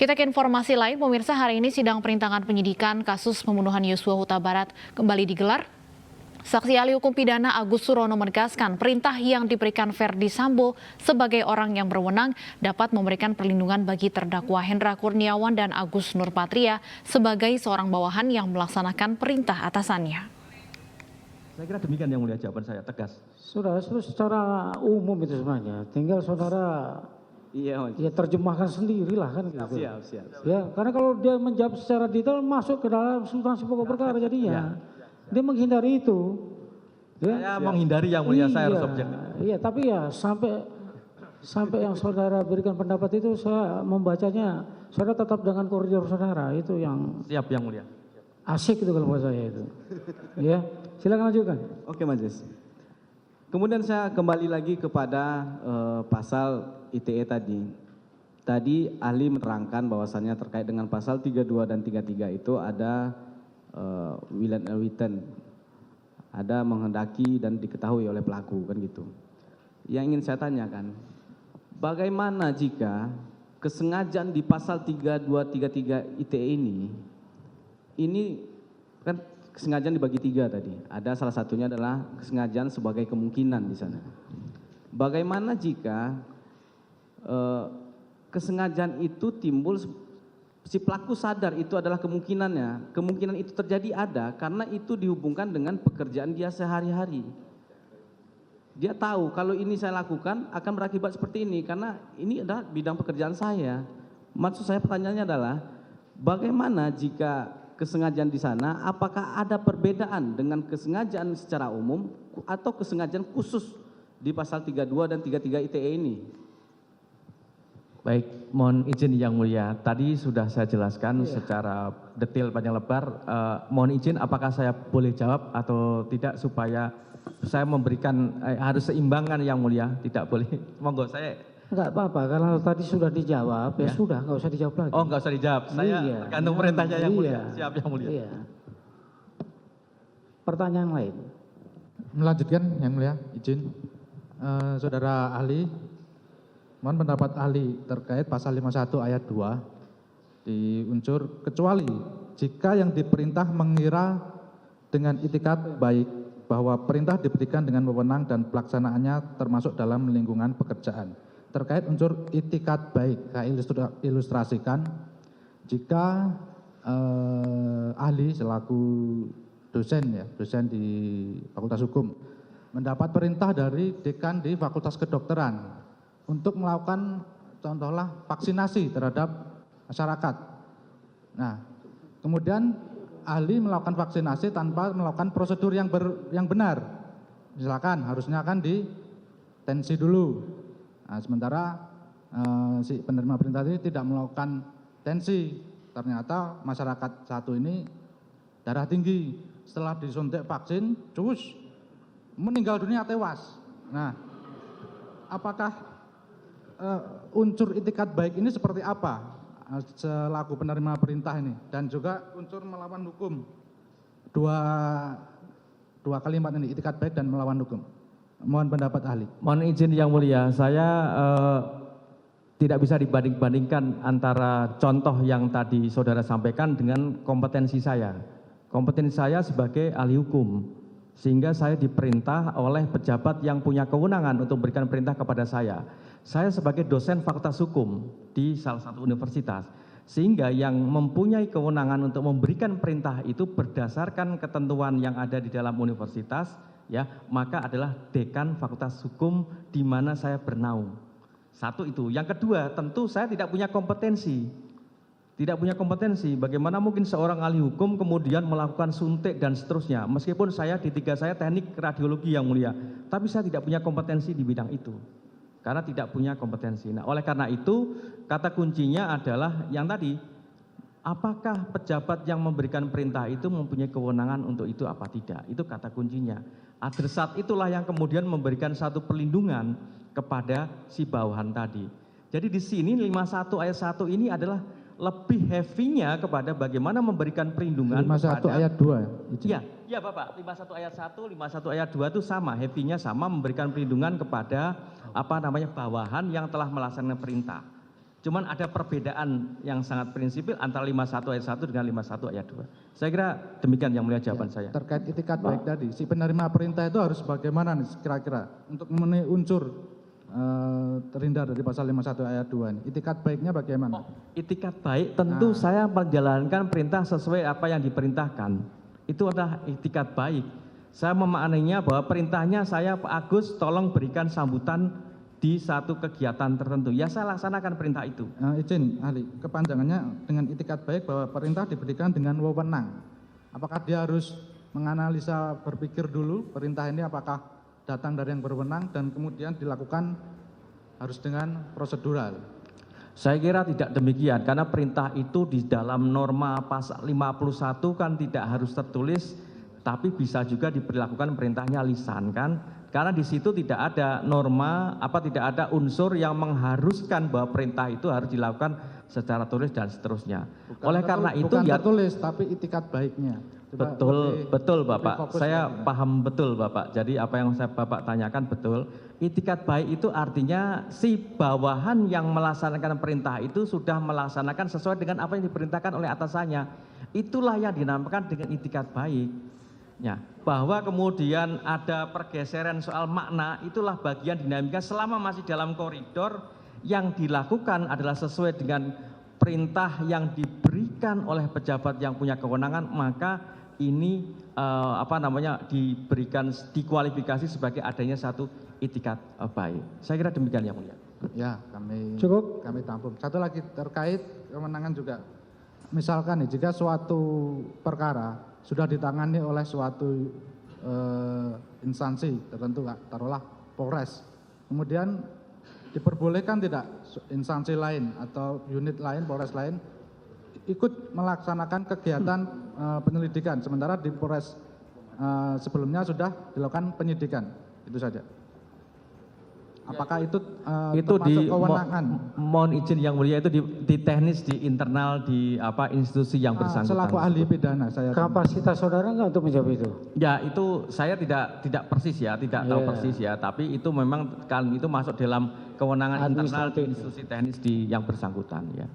Kita ke informasi lain, pemirsa, hari ini sidang perintangan penyidikan kasus pembunuhan Yosua Huta Barat kembali digelar. Saksi ahli hukum pidana Agus Surono menegaskan perintah yang diberikan Verdi Sambo sebagai orang yang berwenang dapat memberikan perlindungan bagi terdakwa Hendra Kurniawan dan Agus Nurpatria sebagai seorang bawahan yang melaksanakan perintah atasannya. Saya kira demikian yang mulia jawaban saya, tegas. Saudara, secara umum itu sebenarnya, tinggal saudara ya terjemahkan sendirilah kan gitu. Siap. Ya, karena kalau dia menjawab secara detail masuk ke dalam substansi pokok perkara jadinya. Dia menghindari itu. Ya. Saya menghindari yang mulia, saya harus objektif. Iya, tapi ya sampai yang saudara berikan pendapat itu saya membacanya, saudara tetap dengan koridor saudara itu yang Siap yang mulia. asik itu kalau buat saya itu. Ya, silakan lanjutkan. Oke Majelis. Kemudian saya kembali lagi kepada pasal ITE tadi. Tadi ahli menerangkan bahwasannya terkait dengan pasal 32 dan 33 itu ada will and written, ada menghendaki dan diketahui oleh pelaku kan gitu. Yang ingin saya tanyakan, bagaimana jika kesengajaan di pasal 3233 ITE ini kan kesengajaan dibagi tiga tadi. Ada salah satunya adalah kesengajaan sebagai kemungkinan di sana. Bagaimana jika kesengajaan itu timbul, si pelaku sadar itu adalah kemungkinannya, kemungkinan itu terjadi ada karena itu dihubungkan dengan pekerjaan dia sehari-hari. Dia tahu kalau ini saya lakukan akan berakibat seperti ini karena ini adalah bidang pekerjaan saya. Maksud saya pertanyaannya adalah bagaimana jika kesengajaan di sana, apakah ada perbedaan dengan kesengajaan secara umum atau kesengajaan khusus di pasal 32 dan 33 ITE ini? Baik, mohon izin yang mulia. Tadi sudah saya jelaskan secara detail panjang lebar. Mohon izin apakah saya boleh jawab atau tidak supaya saya memberikan harus seimbangkan yang mulia. Tidak boleh. Monggo saya. Enggak apa-apa, kalau tadi sudah dijawab, ya sudah, enggak usah dijawab lagi. Oh, enggak usah dijawab. Saya tergantung perintahnya yang mulia. Siap yang mulia. Iya. Pertanyaan lain. Melanjutkan yang mulia, izin. Saudara ahli, mohon pendapat ahli terkait pasal 51 ayat 2 di unsur kecuali jika yang diperintah mengira dengan itikat baik bahwa perintah diberikan dengan wewenang dan pelaksanaannya termasuk dalam lingkungan pekerjaan. Terkait unsur itikat baik, saya ilustrasikan jika ahli selaku dosen di Fakultas Hukum mendapat perintah dari dekan di Fakultas Kedokteran untuk melakukan contohlah vaksinasi terhadap masyarakat. Nah, kemudian ahli melakukan vaksinasi tanpa melakukan prosedur yang benar. Misalkan harusnya kan di tensi dulu. Nah, sementara si penerima perintah ini tidak melakukan tensi. Ternyata masyarakat satu ini darah tinggi. Setelah disuntik vaksin, cus, meninggal dunia tewas. Nah, apakah unsur itikat baik ini seperti apa selaku penerima perintah ini? Dan juga unsur melawan hukum. Dua kalimat ini, itikat baik dan melawan hukum. Mohon pendapat ahli. Mohon izin yang mulia, saya tidak bisa dibanding-bandingkan antara contoh yang tadi saudara sampaikan dengan kompetensi saya. Kompetensi saya sebagai ahli hukum, sehingga saya diperintah oleh pejabat yang punya kewenangan untuk memberikan perintah kepada saya. Saya sebagai dosen Fakultas Hukum di salah satu universitas, sehingga yang mempunyai kewenangan untuk memberikan perintah itu berdasarkan ketentuan yang ada di dalam universitas, ya, maka adalah dekan Fakultas Hukum di mana saya bernaung. Satu itu. Yang kedua, tentu saya tidak punya kompetensi. Tidak punya kompetensi. Bagaimana mungkin seorang ahli hukum kemudian melakukan suntik dan seterusnya. Meskipun saya di tiga saya teknik radiologi yang mulia, tapi saya tidak punya kompetensi di bidang itu. Karena tidak punya kompetensi. Nah, oleh karena itu, kata kuncinya adalah yang tadi, apakah pejabat yang memberikan perintah itu mempunyai kewenangan untuk itu apa tidak? Itu kata kuncinya. Adresat itulah yang kemudian memberikan satu perlindungan kepada si bawahan tadi. Jadi di sini 51 ayat 1 ini adalah lebih heavy-nya kepada bagaimana memberikan perlindungan 51 kepada, ayat 2. Iya Bapak, 51 ayat 1, 51 ayat 2 itu sama, heavy-nya sama, memberikan perlindungan kepada bawahan yang telah melaksanakan perintah. Cuman ada perbedaan yang sangat prinsipil antara 51 ayat 1 dengan 51 ayat 2. Saya kira demikian yang mulia jawaban saya. Terkait itikat baik tadi, si penerima perintah itu harus bagaimana nih kira-kira untuk memenuhi unsur terhindar dari pasal 51 ayat 2 ini. Itikat baiknya bagaimana? Itikat baik tentu saya menjalankan perintah sesuai apa yang diperintahkan. Itu adalah itikat baik. Saya memaknainya bahwa perintahnya saya, Pak Agus, tolong berikan sambutan di satu kegiatan tertentu. Ya saya laksanakan perintah itu. Izin ahli, kepanjangannya dengan itikat baik bahwa perintah diberikan dengan wewenang. Apakah dia harus menganalisa, berpikir dulu perintah ini apakah datang dari yang berwenang dan kemudian dilakukan harus dengan prosedural? Saya kira tidak demikian, karena perintah itu di dalam norma pasal 51 kan tidak harus tertulis, tapi bisa juga diberlakukan perintahnya lisan kan? Karena di situ tidak ada norma, tidak ada unsur yang mengharuskan bahwa perintah itu harus dilakukan secara tulis dan seterusnya. Oleh karena itu bukan ya tertulis tapi itikat baiknya. Coba betul Bapak. fokus Saya ya. paham betul Bapak. Jadi apa yang Bapak tanyakan betul. Itikat baik itu artinya si bawahan yang melaksanakan perintah itu sudah melaksanakan sesuai dengan apa yang diperintahkan oleh atasannya. Itulah yang dinamakan dengan itikat baik. Ya, bahwa kemudian ada pergeseran soal makna, itulah bagian dinamika selama masih dalam koridor yang dilakukan adalah sesuai dengan perintah yang diberikan oleh pejabat yang punya kewenangan, maka ini diberikan dikualifikasi sebagai adanya satu itikat baik. Saya kira demikian yang mulia. Ya, Cukup. kami tampung. Satu lagi terkait kewenangan juga. Misalkan nih, jika suatu perkara sudah ditangani oleh suatu instansi tertentu, taruhlah Polres, kemudian diperbolehkan tidak instansi lain atau unit lain, Polres lain ikut melaksanakan kegiatan penyelidikan, sementara di Polres sebelumnya sudah dilakukan penyidikan. Itu saja. Apakah itu termasuk kewenangan? Mohon izin yang mulia, itu di teknis, di internal, di institusi yang bersangkutan. Selaku ahli pidana saya. Kapasitas saudara nggak untuk menjawab itu? Ya itu saya tidak persis ya, tidak tahu persis ya, tapi itu memang kan itu masuk dalam kewenangan internal di institusi teknis yang bersangkutan ya.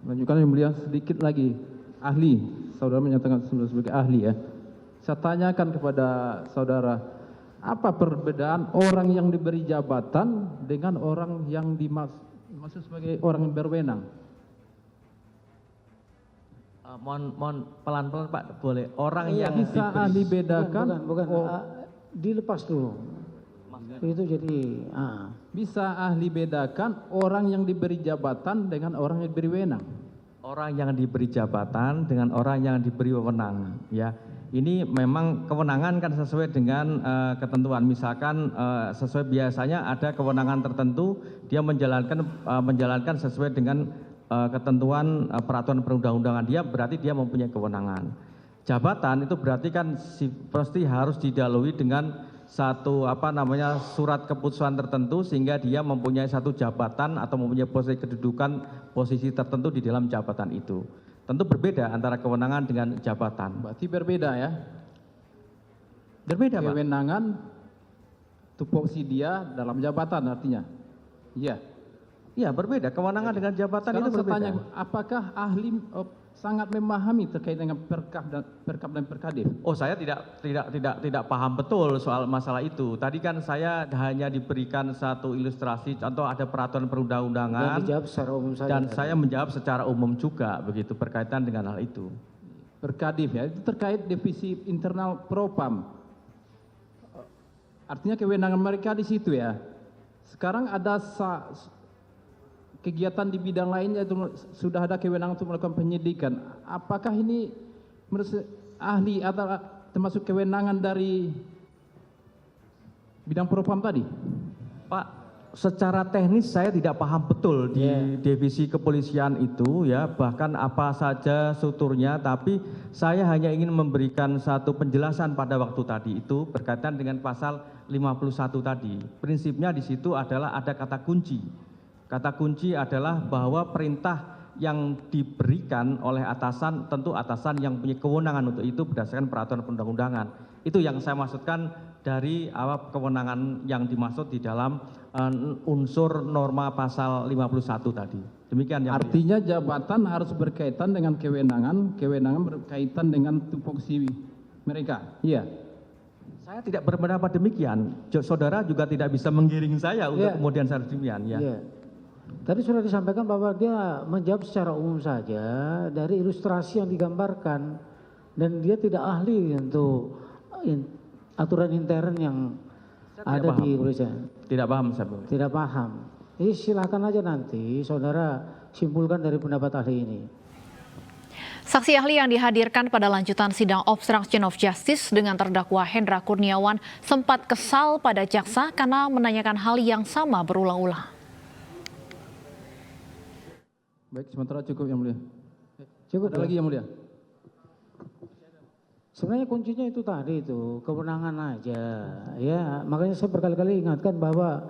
Lanjutkan yang mulia, sedikit lagi. Ahli, saudara menyatakan sebagai ahli ya. Saya tanyakan kepada saudara, apa perbedaan orang yang diberi jabatan dengan orang yang dimaksud sebagai orang yang berwenang? Mohon pelan-pelan Pak, boleh. Orang yang bisa ahli bedakan, Bukan. Dilepas dulu. Itu jadi. Bisa ahli bedakan orang yang diberi jabatan dengan orang yang diberi wewenang. Orang yang diberi jabatan dengan orang yang diberi wewenang, ya. Ini memang kewenangan kan sesuai dengan ketentuan. Misalkan sesuai biasanya ada kewenangan tertentu, dia menjalankan sesuai dengan ketentuan peraturan perundang-undangan, dia berarti dia mempunyai kewenangan. Jabatan itu berarti kan pasti harus didahului dengan satu surat keputusan tertentu sehingga dia mempunyai satu jabatan atau mempunyai posisi tertentu di dalam jabatan itu. Tentu berbeda antara kewenangan dengan jabatan. Berarti berbeda ya? Berbeda Pak. Kewenangan tupoksi dia dalam jabatan artinya? Iya. Iya berbeda, kewenangan dengan jabatan Sekarang itu saya berbeda. tanya, apakah ahli sangat memahami terkait dengan perkap dan perkadif? Oh saya tidak paham betul soal masalah itu. Tadi kan saya hanya diberikan satu ilustrasi, contoh ada peraturan perundang-undangan Dijawab secara umum saja. dan saya menjawab secara umum juga begitu berkaitan dengan hal itu. Perkadif ya, itu terkait divisi internal Propam. Artinya kewenangan mereka di situ ya. Sekarang ada kegiatan di bidang lain yaitu sudah ada kewenangan untuk melakukan penyidikan. Apakah ini menurut ahli atau termasuk kewenangan dari bidang Propam tadi? Pak, secara teknis saya tidak paham betul di divisi kepolisian itu ya, bahkan apa saja strukturnya, tapi saya hanya ingin memberikan satu penjelasan pada waktu tadi itu berkaitan dengan pasal 51 tadi. Prinsipnya di situ adalah ada kata kunci. Kata kunci adalah bahwa perintah yang diberikan oleh atasan, tentu atasan yang punya kewenangan untuk itu berdasarkan peraturan perundang-undangan. Itu yang saya maksudkan dari kewenangan yang dimaksud di dalam unsur norma pasal 51 tadi. Demikian yang mulia. Artinya jabatan harus berkaitan dengan kewenangan, kewenangan berkaitan dengan tupoksi mereka. Iya. Saya tidak berpendapat demikian. Saudara juga tidak bisa menggiring saya untuk Ya. kemudian saya demikian ya. Iya. Tadi sudah disampaikan bahwa dia menjawab secara umum saja dari ilustrasi yang digambarkan dan dia tidak ahli untuk aturan intern yang Saya tidak ada paham. di kepolisian. Tidak paham saya. Mulia. Tidak paham. Jadi silakan aja nanti saudara simpulkan dari pendapat ahli ini. Saksi ahli yang dihadirkan pada lanjutan sidang obstruction of justice dengan terdakwa Hendra Kurniawan sempat kesal pada jaksa karena menanyakan hal yang sama berulang-ulang. Baik, sementara cukup yang mulia. Cukup Ada ya? lagi yang mulia? Sebenarnya kuncinya itu tadi itu, kewenangan aja. Ya, makanya saya berkali-kali ingatkan bahwa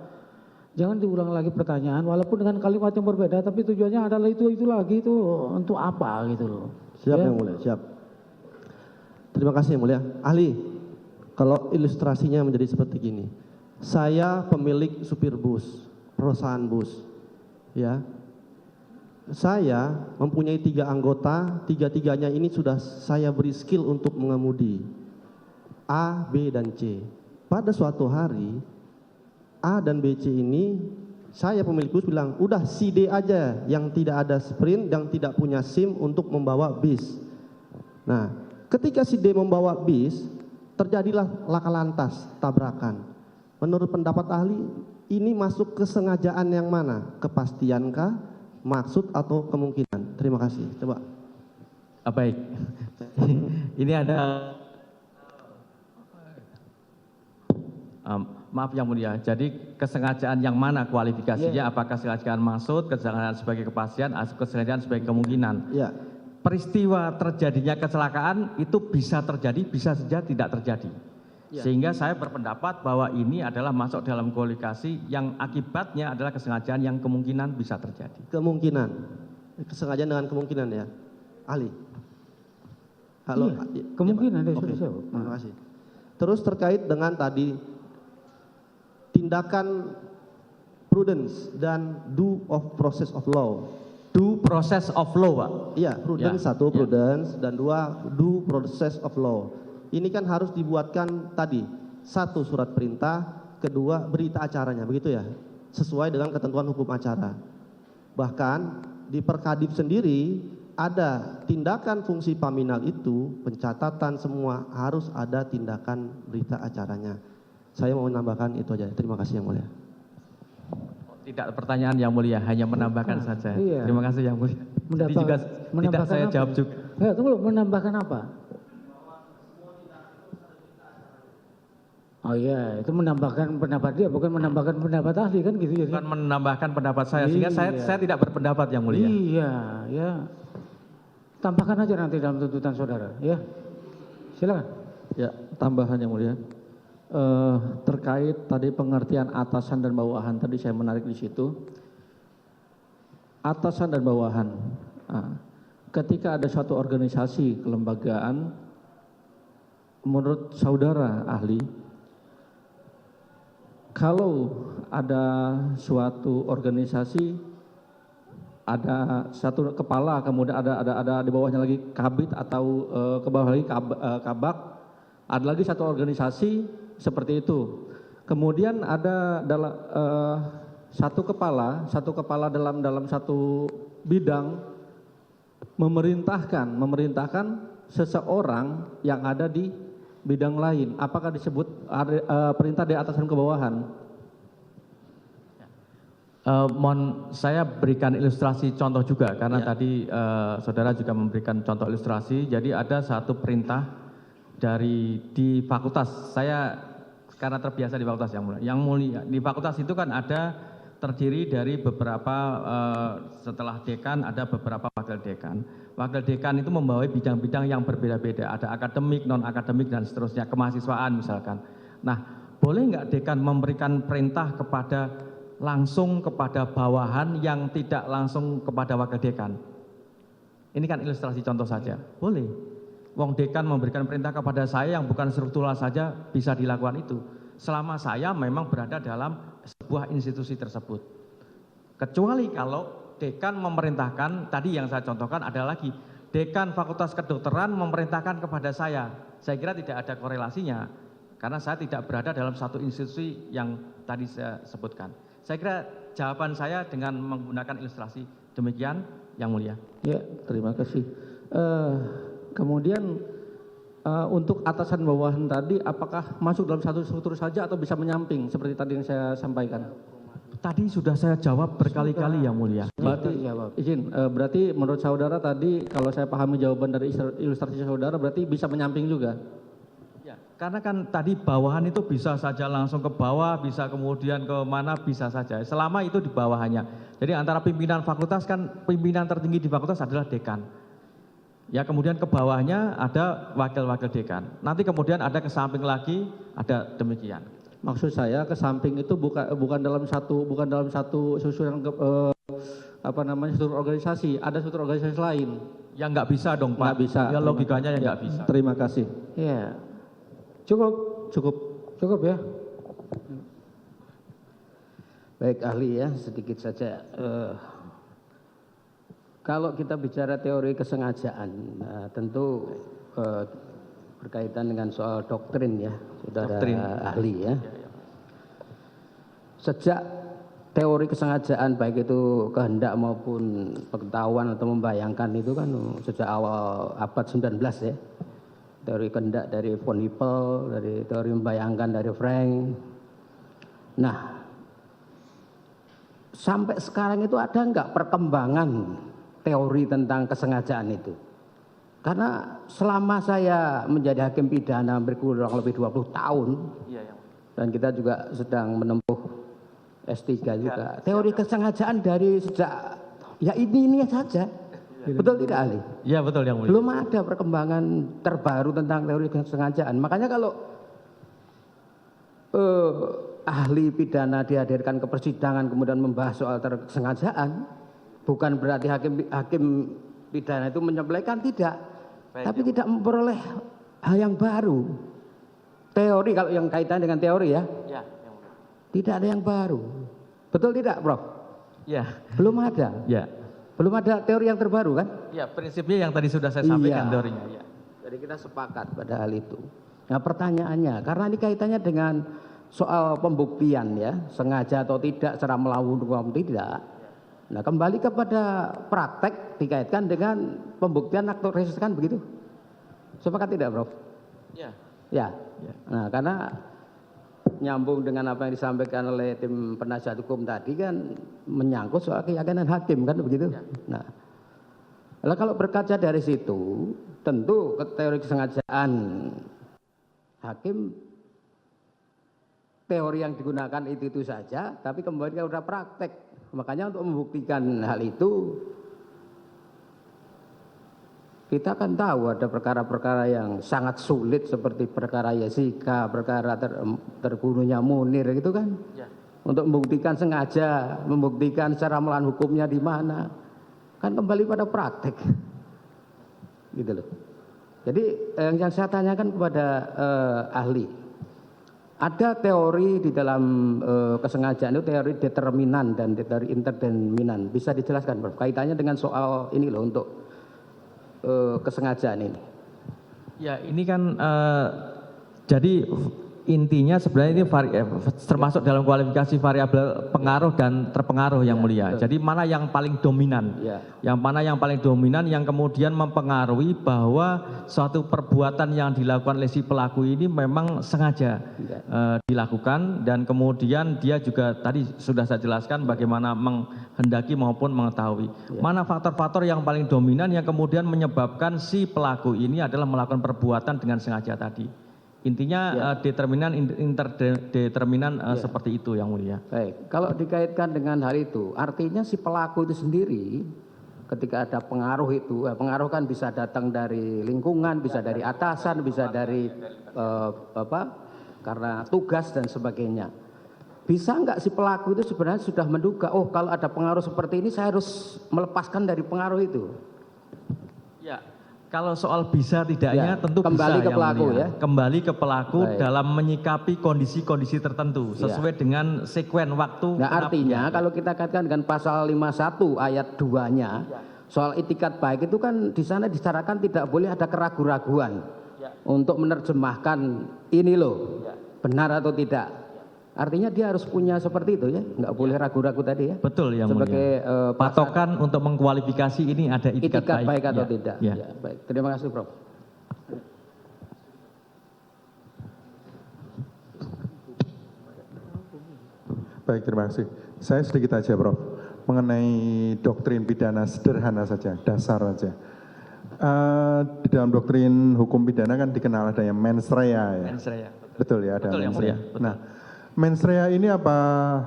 jangan diulang lagi pertanyaan walaupun dengan kalimat yang berbeda tapi tujuannya adalah itu lagi itu untuk apa gitu loh. Siap Ya. yang mulia, siap. Terima kasih yang mulia. Ahli, kalau ilustrasinya menjadi seperti gini. Saya pemilik supir bus, perusahaan bus. Ya. Saya mempunyai 3 anggota, 3-tiganya ini sudah saya beri skill untuk mengemudi. A, B, dan C. Pada suatu hari, A dan B, C ini, saya pemilik bus bilang, udah si D aja yang tidak ada sprint, yang tidak punya SIM untuk membawa bis. Nah, ketika si D membawa bis, terjadilah laka lantas, tabrakan. Menurut pendapat ahli, ini masuk kesengajaan yang mana? Kepastiankah? Maksud atau kemungkinan? Terima kasih. Coba. Baik. Ini ada maaf yang mulia. Jadi kesengajaan yang mana kualifikasinya? Apakah kesengajaan maksud, kesengajaan sebagai kepastian, atau kesengajaan sebagai kemungkinan? Ya. Peristiwa terjadinya kecelakaan itu bisa terjadi, bisa saja tidak terjadi. Sehingga saya berpendapat bahwa ini adalah masuk dalam kualifikasi yang akibatnya adalah kesengajaan yang kemungkinan bisa terjadi. Kemungkinan. Kesengajaan dengan kemungkinan ya. Ahli. Halo. Iya, kemungkinan dia Pak. sudah Oke, jawab. Terima kasih. Terus terkait dengan tadi tindakan prudence dan due of process of law. Due process of law, Pak. Iya, prudence Ya, satu, ya. prudence, dan 2 due process of law. Ini kan harus dibuatkan tadi, 1 surat perintah, 2 berita acaranya, begitu ya? Sesuai dengan ketentuan hukum acara. Bahkan di Perkadip sendiri ada tindakan fungsi paminal itu, pencatatan semua harus ada tindakan berita acaranya. Saya mau menambahkan itu aja. Terima kasih yang mulia. Tidak pertanyaan yang mulia, hanya menambahkan saja. Iya. Terima kasih yang mulia. Jadi juga tidak saya apa? jawab juga. Ya, tunggu dulu, menambahkan apa? Oh iya, itu menambahkan pendapat dia, bukan menambahkan pendapat ahli kan gitu ya. Bukan menambahkan pendapat saya, sehingga Iya. saya tidak berpendapat yang mulia. Iya, ya. Tambahkan aja nanti dalam tuntutan saudara, ya. Silakan. Ya, tambahan yang mulia. Terkait tadi pengertian atasan dan bawahan, tadi saya menarik di situ. Atasan dan bawahan. Ketika ada suatu organisasi kelembagaan, menurut saudara ahli, kalau ada suatu organisasi, ada satu kepala, kemudian ada di bawahnya lagi kabit atau ke bawah lagi kabak, ada lagi satu organisasi seperti itu. Kemudian ada satu kepala dalam satu bidang memerintahkan seseorang yang ada di bidang lain. Apakah disebut perintah dari atasan ke bawahan? Mohon saya berikan ilustrasi contoh juga karena tadi saudara juga memberikan contoh ilustrasi. Jadi ada satu perintah di fakultas. Saya karena terbiasa di fakultas yang mulia. Di fakultas itu kan ada terdiri dari beberapa setelah dekan ada beberapa wakil dekan. Wakil dekan itu membawa bidang-bidang yang berbeda-beda. Ada akademik, non akademik dan seterusnya, kemahasiswaan misalkan. Nah, boleh nggak dekan memberikan perintah langsung kepada bawahan yang tidak langsung kepada wakil dekan? Ini kan ilustrasi contoh saja. Boleh. Wong dekan memberikan perintah kepada saya yang bukan struktural saja bisa dilakukan itu. Selama saya memang berada dalam sebuah institusi tersebut. Kecuali kalau dekan memerintahkan, tadi yang saya contohkan ada lagi, dekan Fakultas Kedokteran memerintahkan kepada saya kira tidak ada korelasinya, karena saya tidak berada dalam satu institusi yang tadi saya sebutkan. Saya kira jawaban saya dengan menggunakan ilustrasi demikian, Yang Mulia. Ya, terima kasih. Kemudian untuk atasan bawahan tadi, apakah masuk dalam satu struktur saja atau bisa menyamping seperti tadi yang saya sampaikan? Tadi sudah saya jawab berkali-kali, Yang Mulia. Berarti berarti menurut saudara tadi, kalau saya pahami jawaban dari ilustrasi saudara, berarti bisa menyamping juga. Ya, karena kan tadi bawahan itu bisa saja langsung ke bawah, bisa kemudian ke mana, bisa saja. Selama itu di bawahnya. Jadi antara pimpinan fakultas kan, pimpinan tertinggi di fakultas adalah dekan. Ya, kemudian ke bawahnya ada wakil-wakil dekan. Nanti kemudian ada ke samping lagi, ada demikian. Maksud saya ke samping itu bukan dalam satu susunan struktur organisasi, ada struktur organisasi lain. Ya nggak bisa dong, Pak. Nggak bisa. Ya logikanya ya nggak bisa. Terima kasih. Ya, cukup ya. Baik, ahli ya, sedikit saja. Kalau kita bicara teori kesengajaan, tentu berkaitan dengan soal doktrin ya, saudara Doktrin. ahli ya. Sejak teori kesengajaan baik itu kehendak maupun pengetahuan atau membayangkan itu kan sejak awal abad 19 ya. Teori kehendak dari von Hippel, dari teori membayangkan dari Frank. Nah, sampai sekarang itu ada enggak perkembangan teori tentang kesengajaan itu? Karena selama saya menjadi hakim pidana hampir kurang lebih 20 tahun, dan kita juga sedang menempuh S3 juga, teori kesengajaan dari sejak ya ini saja, betul tidak ahli? Iya betul, Yang Mulia. Belum ada perkembangan terbaru tentang teori kesengajaan. Makanya kalau ahli pidana dihadirkan ke persidangan kemudian membahas soal kesengajaan, bukan berarti hakim pidana itu menyepelekan, tidak. Tapi tidak memperoleh hal yang baru. Teori, kalau yang kaitan dengan teori ya, tidak ada yang baru. Betul tidak, Prof? Ya. Belum ada. Ya. Belum ada teori yang terbaru kan? Ya, prinsipnya yang tadi sudah saya sampaikan teorinya. Ya. Jadi kita sepakat pada hal itu. Nah, pertanyaannya, karena ini kaitannya dengan soal pembuktian ya, sengaja atau tidak, secara melawan atau tidak. Nah, kembali kepada praktek dikaitkan dengan pembuktian aktor resus, kan begitu? Sepakat tidak, Prof? Ya. Ya. Nah, karena nyambung dengan apa yang disampaikan oleh tim penasihat hukum tadi kan menyangkut soal keyakinan hakim, kan begitu? Nah, kalau berkaca dari situ, tentu teori kesengajaan hakim, teori yang digunakan itu saja, tapi kembali kepada praktek. Makanya untuk membuktikan hal itu, kita kan tahu ada perkara-perkara yang sangat sulit seperti perkara Jessica, perkara terbunuhnya Munir gitu kan. Ya. Untuk membuktikan sengaja, membuktikan secara melawan hukumnya di mana, kan kembali pada praktek, gitu loh. Jadi yang saya tanyakan kepada ahli, ada teori di dalam kesengajaan itu, teori determinan dan teori interdeterminan. Bisa dijelaskan, Prof, kaitannya dengan soal ini loh, untuk kesengajaan ini? Ya, ini kan jadi intinya sebenarnya ini termasuk dalam kualifikasi variabel pengaruh dan terpengaruh, Yang Mulia. Jadi mana yang paling dominan? Yang mana yang paling dominan yang kemudian mempengaruhi bahwa suatu perbuatan yang dilakukan oleh si pelaku ini memang sengaja dilakukan, dan kemudian dia juga tadi sudah saya jelaskan bagaimana menghendaki maupun mengetahui. Mana faktor-faktor yang paling dominan yang kemudian menyebabkan si pelaku ini adalah melakukan perbuatan dengan sengaja tadi. Intinya determinan, interdeterminan seperti itu, Yang Mulia. Baik, kalau dikaitkan dengan hal itu, artinya si pelaku itu sendiri ketika ada pengaruh itu, pengaruh kan bisa datang dari lingkungan, bisa dari atasan, bisa dari karena tugas dan sebagainya. Bisa nggak si pelaku itu sebenarnya sudah menduga, oh kalau ada pengaruh seperti ini saya harus melepaskan dari pengaruh itu? Ya, Kalau soal bisa tidaknya Ya, tentu kembali bisa ke Yang pelaku, Mulia. ya. Kembali ke pelaku Baik. dalam menyikapi kondisi-kondisi tertentu Ya. sesuai dengan sekuen waktu. Nah, kenapa- artinya ya. kalau kita kaitkan dengan pasal 51 ayat 2-nya soal itikat baik itu kan di sana disyaratkan tidak boleh ada keraguan-raguan untuk menerjemahkan ini loh benar atau tidak. Artinya dia harus punya seperti itu ya, nggak boleh ragu-ragu tadi ya. Betul Yang Sebagai Mulia. Patokan untuk mengkualifikasi ini ada itikat baik atau Ya. tidak. Ya. Ya, baik. Terima kasih, Prof. Baik, terima kasih. Saya sedikit aja, Prof. Mengenai doktrin pidana sederhana saja, dasar saja. Di dalam doktrin hukum pidana kan dikenal adanya mens rea ya. Mens rea. Betul ya, ada Betul, Yang mens rea. Mulia. Betul. Nah, mens rea ini apa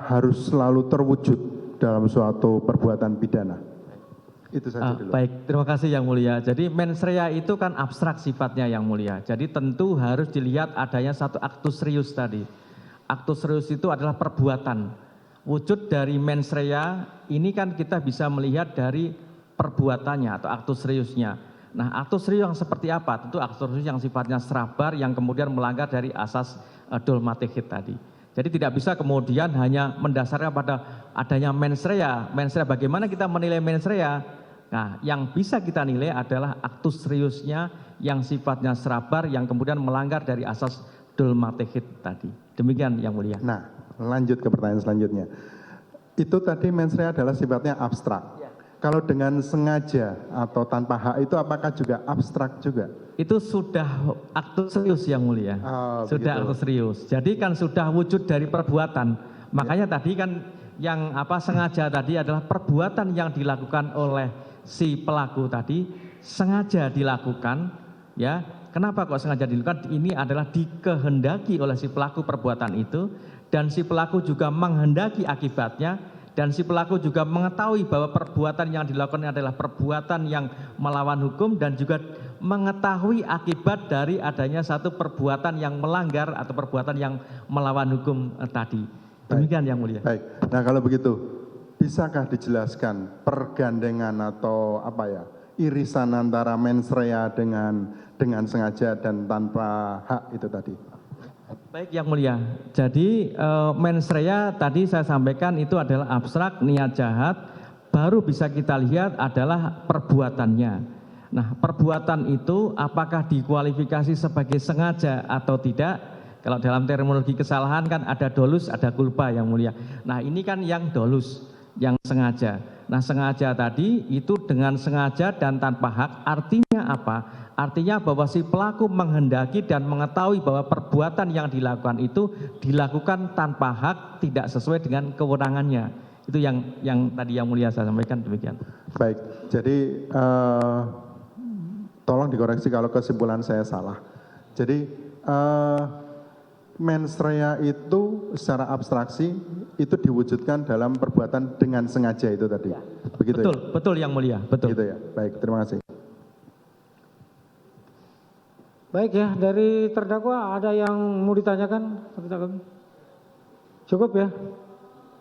harus selalu terwujud dalam suatu perbuatan pidana? Itu saja dulu. Baik, terima kasih Yang Mulia. Jadi mens rea itu kan abstrak sifatnya Yang Mulia. Jadi tentu harus dilihat adanya satu aktus serius tadi. Aktus serius itu adalah perbuatan. Wujud dari mens rea ini kan kita bisa melihat dari perbuatannya atau aktus seriusnya. Nah, aktus serius yang seperti apa? Tentu aktus serius yang sifatnya serabar yang kemudian melanggar dari asas dulmatehid tadi. Jadi tidak bisa kemudian hanya mendasarkan pada adanya mens rea. Mens rea, bagaimana kita menilai mens rea? Nah, yang bisa kita nilai adalah aktus seriusnya yang sifatnya serabar yang kemudian melanggar dari asas dulmatehid tadi. Demikian Yang Mulia. Nah, lanjut ke pertanyaan selanjutnya. Itu tadi mens rea adalah sifatnya abstrak. Kalau dengan sengaja atau tanpa hak itu apakah juga abstrak juga? Itu sudah aktus serius Yang Mulia. Oh, Sudah begitu. aktus serius. Jadi kan sudah wujud dari perbuatan. Makanya tadi kan yang sengaja tadi adalah perbuatan yang dilakukan oleh si pelaku tadi sengaja dilakukan, ya. Kenapa kok sengaja dilakukan? Ini adalah dikehendaki oleh si pelaku perbuatan itu dan si pelaku juga menghendaki akibatnya dan si pelaku juga mengetahui bahwa perbuatan yang dilakukan adalah perbuatan yang melawan hukum dan juga mengetahui akibat dari adanya satu perbuatan yang melanggar atau perbuatan yang melawan hukum tadi. Demikian Yang Mulia. Baik. Nah, kalau begitu, bisakah dijelaskan pergandengan atau apa ya, irisan antara mens rea dengan sengaja dan tanpa hak itu tadi? Baik Yang Mulia, jadi mens rea tadi saya sampaikan itu adalah abstrak, niat jahat, baru bisa kita lihat adalah perbuatannya. Nah, perbuatan itu apakah dikualifikasi sebagai sengaja atau tidak? Kalau dalam terminologi kesalahan kan ada dolus, ada culpa Yang Mulia. Nah, ini kan yang dolus, yang sengaja. Nah, sengaja tadi itu dengan sengaja dan tanpa hak, artinya apa? Artinya bahwa si pelaku menghendaki dan mengetahui bahwa perbuatan yang dilakukan itu dilakukan tanpa hak, tidak sesuai dengan kewenangannya. Itu yang tadi Yang Mulia saya sampaikan demikian. Baik, jadi tolong dikoreksi kalau kesimpulan saya salah. Jadi mens rea itu secara abstraksi itu diwujudkan dalam perbuatan dengan sengaja itu tadi. Begitu Betul, ya? betul Yang Mulia, betul. Begitu ya. Baik, terima kasih. Baik ya, dari terdakwa ada yang mau ditanyakan? Cukup ya?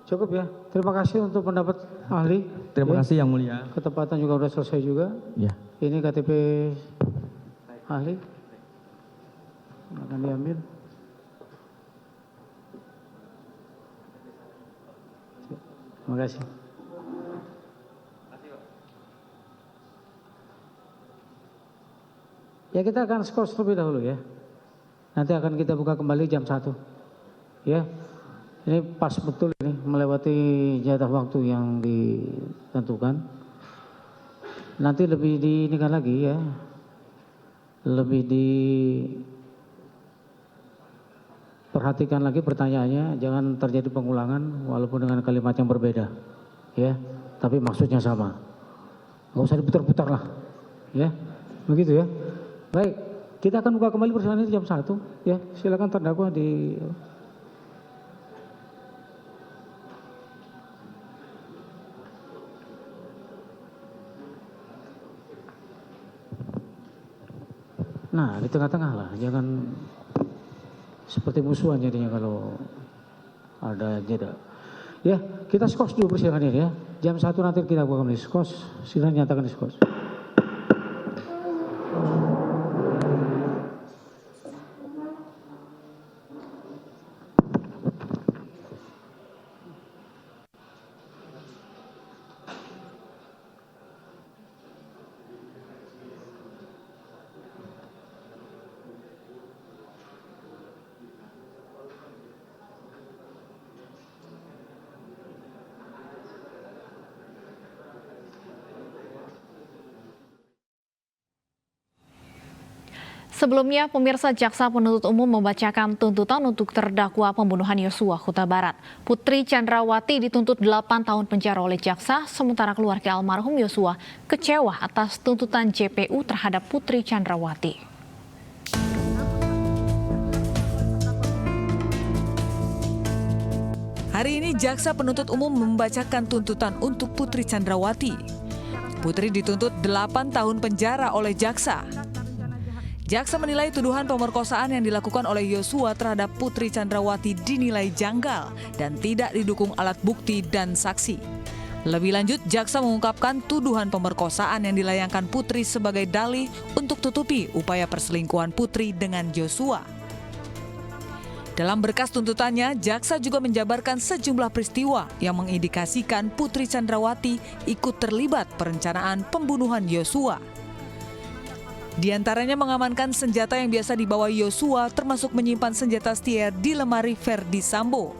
Cukup ya. Terima kasih untuk pendapat ahli. Terima Ya. kasih Yang Mulia. Ketepatan juga sudah selesai juga. Ya. Ini KTP ahli. Akan diambil. Terima kasih. Ya, kita akan skors terlebih dahulu ya. Nanti akan kita buka kembali jam 1. Ya. Ini pas betul ini melewati jatah waktu yang ditentukan. Nanti lebih diinikan lagi ya. Lebih diperhatikan lagi pertanyaannya, jangan terjadi pengulangan walaupun dengan kalimat yang berbeda. Ya, tapi maksudnya sama. Nggak usah diputar-putar lah. Ya. Begitu ya. Baik, kita akan buka kembali persidangan ini jam 1. Ya, silakan terdakwa di. Nah, di tengah-tengah lah, jangan seperti musuhan jadinya kalau ada jeda. Ya, kita skors dulu persidangan ini ya. Jam 1 nanti kita buka kembali skors, silakan nyatakan skors. Sebelumnya, pemirsa, jaksa penuntut umum membacakan tuntutan untuk terdakwa pembunuhan Yosua Huta Barat. Putri Chandrawati dituntut 8 tahun penjara oleh jaksa, sementara keluarga almarhum Yosua kecewa atas tuntutan JPU terhadap Putri Chandrawati. Hari ini jaksa penuntut umum membacakan tuntutan untuk Putri Chandrawati. Putri dituntut 8 tahun penjara oleh jaksa. Jaksa menilai tuduhan pemerkosaan yang dilakukan oleh Yosua terhadap Putri Chandrawati dinilai janggal dan tidak didukung alat bukti dan saksi. Lebih lanjut, jaksa mengungkapkan tuduhan pemerkosaan yang dilayangkan Putri sebagai dalih untuk tutupi upaya perselingkuhan Putri dengan Yosua. Dalam berkas tuntutannya, jaksa juga menjabarkan sejumlah peristiwa yang mengindikasikan Putri Chandrawati ikut terlibat perencanaan pembunuhan Yosua. Di antaranya mengamankan senjata yang biasa dibawa Yosua, termasuk menyimpan senjata Steyr di lemari Ferdi Sambo.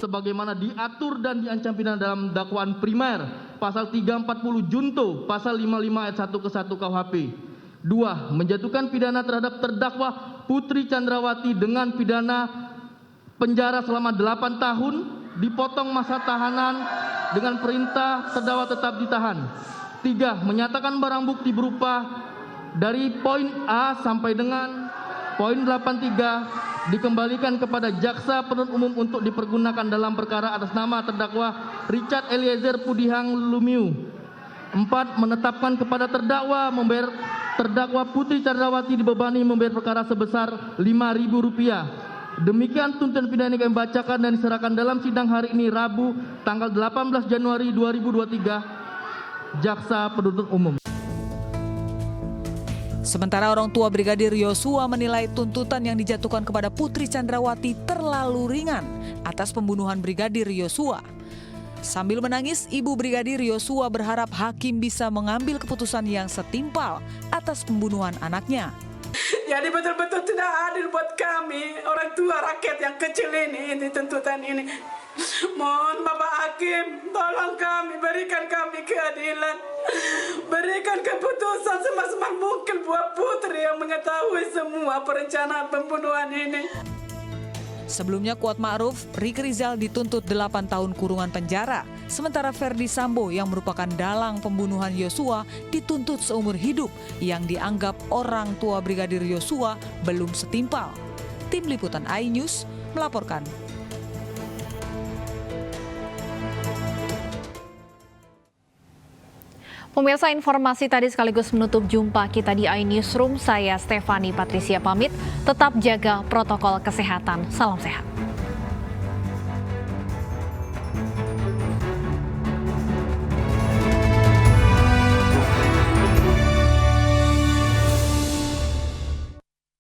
Sebagaimana diatur dan diancam pidana dalam dakwaan primer, pasal 340 junto, pasal 55 ayat 1 ke 1 KUHP. 2. Menjatuhkan pidana terhadap terdakwa Putri Chandrawati dengan pidana penjara selama 8 tahun, dipotong masa tahanan dengan perintah terdakwa tetap ditahan. 3. Menyatakan barang bukti berupa dari poin A sampai dengan poin 83 dikembalikan kepada jaksa penuntut umum untuk dipergunakan dalam perkara atas nama terdakwa Richard Eliezer Pudihang Lumiu. 4. Menetapkan kepada terdakwa membayar terdakwa Putri Chandrawati dibebani membayar perkara sebesar Rp5.000. Demikian tuntutan pidana yang kami bacakan dan diserahkan dalam sidang hari ini Rabu tanggal 18 Januari 2023. Jaksa penuntut umum. Sementara orang tua Brigadir Yosua menilai tuntutan yang dijatuhkan kepada Putri Chandrawati terlalu ringan atas pembunuhan Brigadir Yosua. Sambil menangis, ibu Brigadir Yosua berharap hakim bisa mengambil keputusan yang setimpal atas pembunuhan anaknya. Jadi betul-betul tidak adil buat kami, orang tua rakyat yang kecil ini tuntutan ini. Mohon Bapak Hakim, tolong kami, berikan kami keadilan. Berikan keputusan semaksimal mungkin buat Putri yang mengetahui semua perencanaan pembunuhan ini. Sebelumnya Kuat Ma'ruf, Ricky Rizal dituntut 8 tahun kurungan penjara. Sementara Ferdi Sambo yang merupakan dalang pembunuhan Yosua dituntut seumur hidup yang dianggap orang tua Brigadir Yosua belum setimpal. Tim Liputan iNews melaporkan. Pemirsa, informasi tadi sekaligus menutup jumpa kita di iNewsroom. Saya Stefani Patricia pamit, tetap jaga protokol kesehatan. Salam sehat.